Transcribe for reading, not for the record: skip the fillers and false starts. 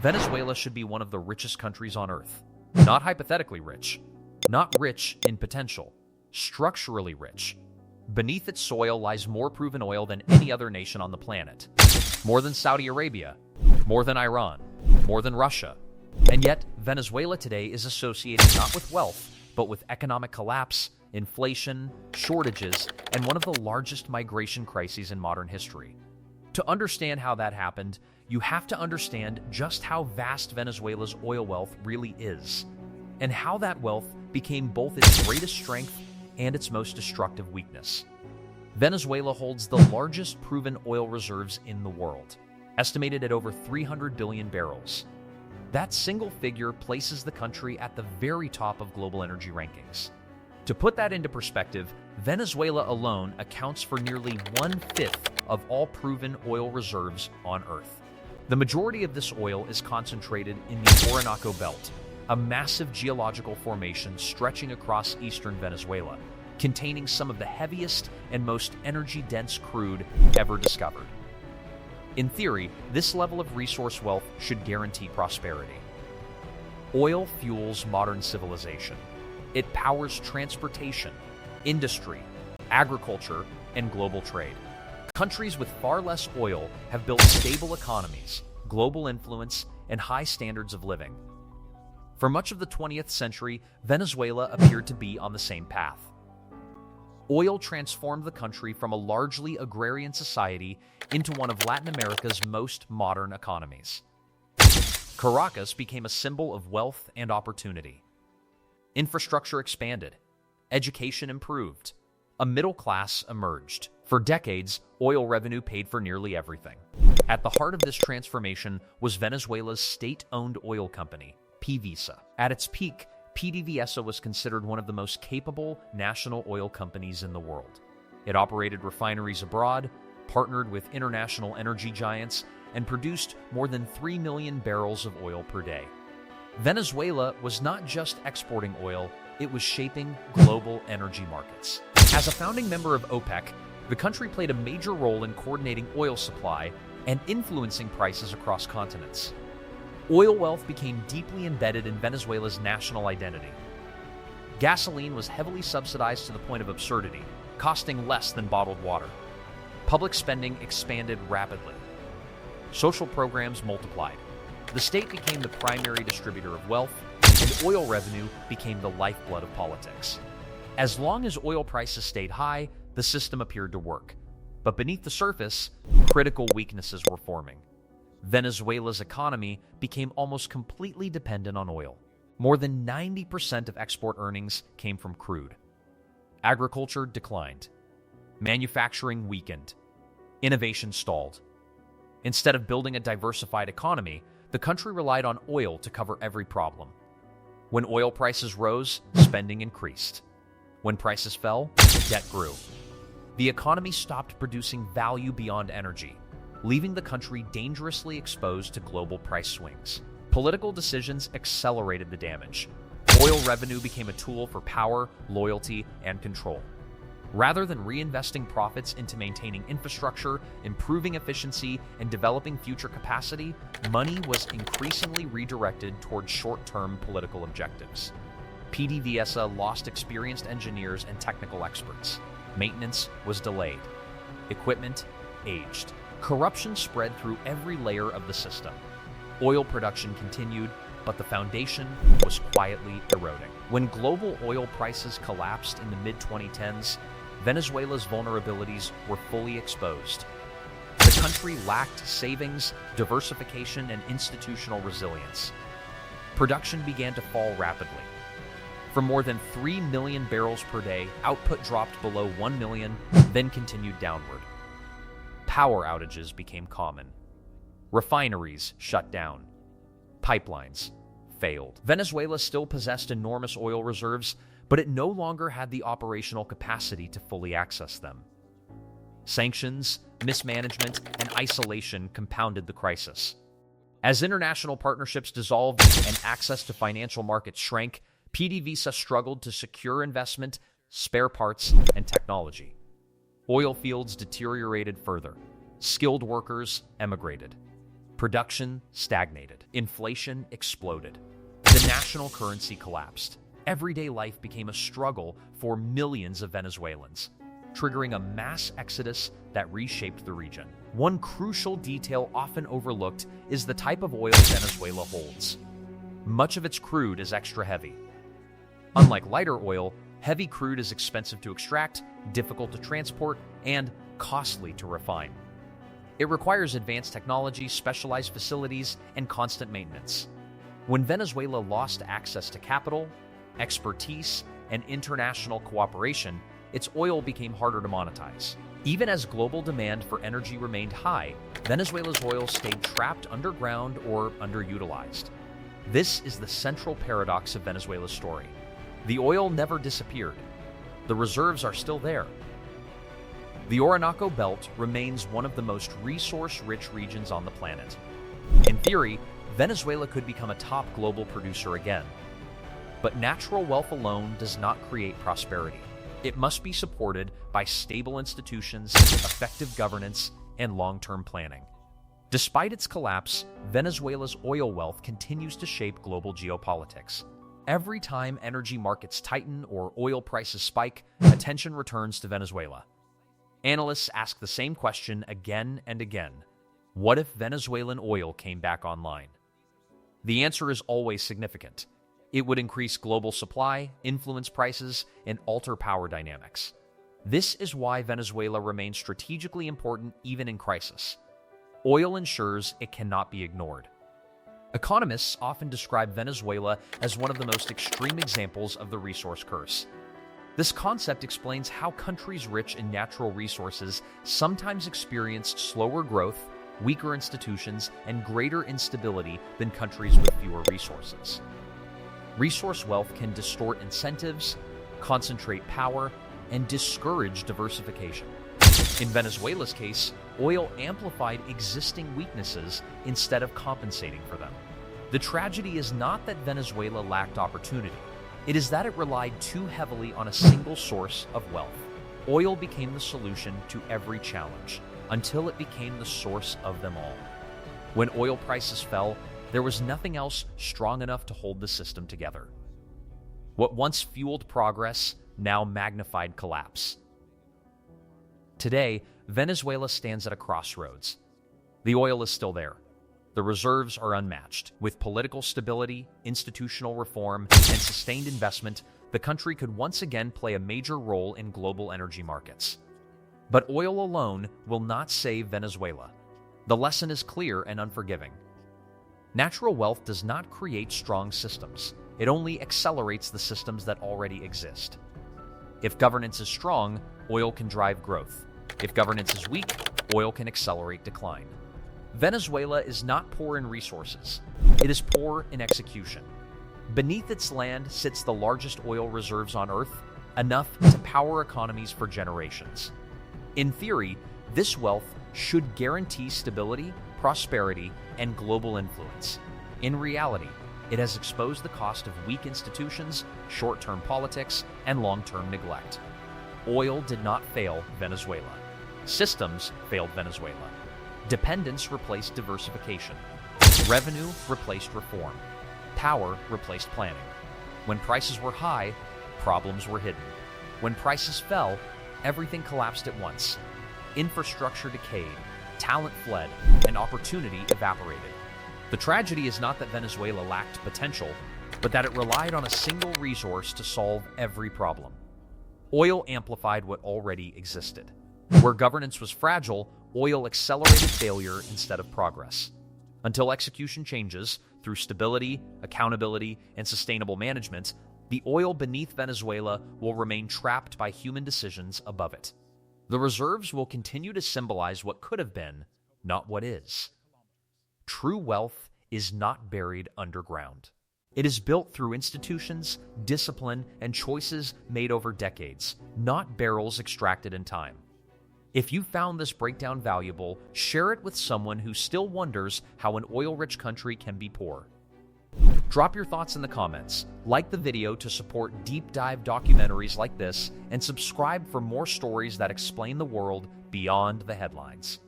Venezuela should be one of the richest countries on Earth. Not hypothetically rich, not rich in potential, structurally rich. Beneath its soil lies more proven oil than any other nation on the planet. More than Saudi Arabia, more than Iran, more than Russia. And yet, Venezuela today is associated not with wealth, but with economic collapse, inflation, shortages, and one of the largest migration crises in modern history. To understand how that happened, you have to understand just how vast Venezuela's oil wealth really is, and how that wealth became both its greatest strength and its most destructive weakness. Venezuela holds the largest proven oil reserves in the world, estimated at over 300 billion barrels. That single figure places the country at the very top of global energy rankings. To put that into perspective, Venezuela alone accounts for nearly 1/5 of all proven oil reserves on Earth. The majority of this oil is concentrated in the Orinoco Belt, a massive geological formation stretching across eastern Venezuela, containing some of the heaviest and most energy-dense crude ever discovered. In theory, this level of resource wealth should guarantee prosperity. Oil fuels modern civilization. It powers transportation, industry, agriculture, and global trade. Countries with far less oil have built stable economies, global influence, and high standards of living. For much of the 20th century, Venezuela appeared to be on the same path. Oil transformed the country from a largely agrarian society into one of Latin America's most modern economies. Caracas became a symbol of wealth and opportunity. Infrastructure expanded. Education improved. A middle class emerged. For decades, oil revenue paid for nearly everything. At the heart of this transformation was Venezuela's state-owned oil company, PDVSA. At its peak, PDVSA was considered one of the most capable national oil companies in the world. It operated refineries abroad, partnered with international energy giants, and produced more than 3 million barrels of oil per day. Venezuela was not just exporting oil, it was shaping global energy markets. As a founding member of OPEC, the country played a major role in coordinating oil supply and influencing prices across continents. Oil wealth became deeply embedded in Venezuela's national identity. Gasoline was heavily subsidized to the point of absurdity, costing less than bottled water. Public spending expanded rapidly. Social programs multiplied. The state became the primary distributor of wealth, and oil revenue became the lifeblood of politics. As long as oil prices stayed high, the system appeared to work. But beneath the surface, critical weaknesses were forming. Venezuela's economy became almost completely dependent on oil. More than 90% of export earnings came from crude. Agriculture declined. Manufacturing weakened. Innovation stalled. Instead of building a diversified economy, the country relied on oil to cover every problem. When oil prices rose, spending increased. When prices fell, debt grew. The economy stopped producing value beyond energy, leaving the country dangerously exposed to global price swings. Political decisions accelerated the damage. Oil revenue became a tool for power, loyalty, and control. Rather than reinvesting profits into maintaining infrastructure, improving efficiency, and developing future capacity, money was increasingly redirected toward short-term political objectives. PDVSA lost experienced engineers and technical experts. Maintenance was delayed. Equipment aged. Corruption spread through every layer of the system. Oil production continued, but the foundation was quietly eroding. When global oil prices collapsed in the mid-2010s, Venezuela's vulnerabilities were fully exposed. The country lacked savings, diversification, and institutional resilience. Production began to fall rapidly. From more than 3 million barrels per day, output dropped below 1 million, then continued downward. Power outages became common. Refineries shut down. Pipelines failed. Venezuela still possessed enormous oil reserves, but it no longer had the operational capacity to fully access them. Sanctions, mismanagement, and isolation compounded the crisis. As international partnerships dissolved and access to financial markets shrank, PDVSA struggled to secure investment, spare parts, and technology. Oil fields deteriorated further. Skilled workers emigrated. Production stagnated. Inflation exploded. The national currency collapsed. Everyday life became a struggle for millions of Venezuelans, triggering a mass exodus that reshaped the region. One crucial detail often overlooked is the type of oil Venezuela holds. Much of its crude is extra heavy. Unlike lighter oil, heavy crude is expensive to extract, difficult to transport, and costly to refine. It requires advanced technology, specialized facilities, and constant maintenance. When Venezuela lost access to capital, expertise, and international cooperation, its oil became harder to monetize. Even as global demand for energy remained high, Venezuela's oil stayed trapped underground or underutilized. This is the central paradox of Venezuela's story. The oil never disappeared. The reserves are still there. The Orinoco Belt remains one of the most resource-rich regions on the planet. In theory, Venezuela could become a top global producer again. But natural wealth alone does not create prosperity. It must be supported by stable institutions, effective governance, and long-term planning. Despite its collapse, Venezuela's oil wealth continues to shape global geopolitics. Every time energy markets tighten or oil prices spike, attention returns to Venezuela. Analysts ask the same question again and again. What if Venezuelan oil came back online? The answer is always significant. It would increase global supply, influence prices, and alter power dynamics. This is why Venezuela remains strategically important even in crisis. Oil ensures it cannot be ignored. Economists often describe Venezuela as one of the most extreme examples of the resource curse. This concept explains how countries rich in natural resources sometimes experience slower growth, weaker institutions, and greater instability than countries with fewer resources. Resource wealth can distort incentives, concentrate power, and discourage diversification. In Venezuela's case, oil amplified existing weaknesses instead of compensating for them. The tragedy is not that Venezuela lacked opportunity. It is that it relied too heavily on a single source of wealth. Oil became the solution to every challenge, until it became the source of them all. When oil prices fell, there was nothing else strong enough to hold the system together. What once fueled progress now magnified collapse. Today, Venezuela stands at a crossroads. The oil is still there. The reserves are unmatched. With political stability, institutional reform, and sustained investment, the country could once again play a major role in global energy markets. But oil alone will not save Venezuela. The lesson is clear and unforgiving. Natural wealth does not create strong systems. It only accelerates the systems that already exist. If governance is strong, oil can drive growth. If governance is weak, oil can accelerate decline. Venezuela is not poor in resources. It is poor in execution. Beneath its land sits the largest oil reserves on Earth, enough to power economies for generations. In theory, this wealth should guarantee stability, prosperity, and global influence. In reality, it has exposed the cost of weak institutions, short-term politics, and long-term neglect. Oil did not fail Venezuela. Systems failed Venezuela. Dependence replaced diversification. Revenue replaced reform. Power replaced planning. When prices were high, problems were hidden. When prices fell, everything collapsed at once. Infrastructure decayed, talent fled, and opportunity evaporated. The tragedy is not that Venezuela lacked potential, but that it relied on a single resource to solve every problem. Oil amplified what already existed. Where governance was fragile, oil accelerated failure instead of progress. Until execution changes through stability, accountability, and sustainable management, the oil beneath Venezuela will remain trapped by human decisions above it. The reserves will continue to symbolize what could have been, not what is. True wealth is not buried underground. It is built through institutions, discipline, and choices made over decades, not barrels extracted in time. If you found this breakdown valuable, share it with someone who still wonders how an oil-rich country can be poor. Drop your thoughts in the comments, like the video to support deep dive documentaries like this, and subscribe for more stories that explain the world beyond the headlines.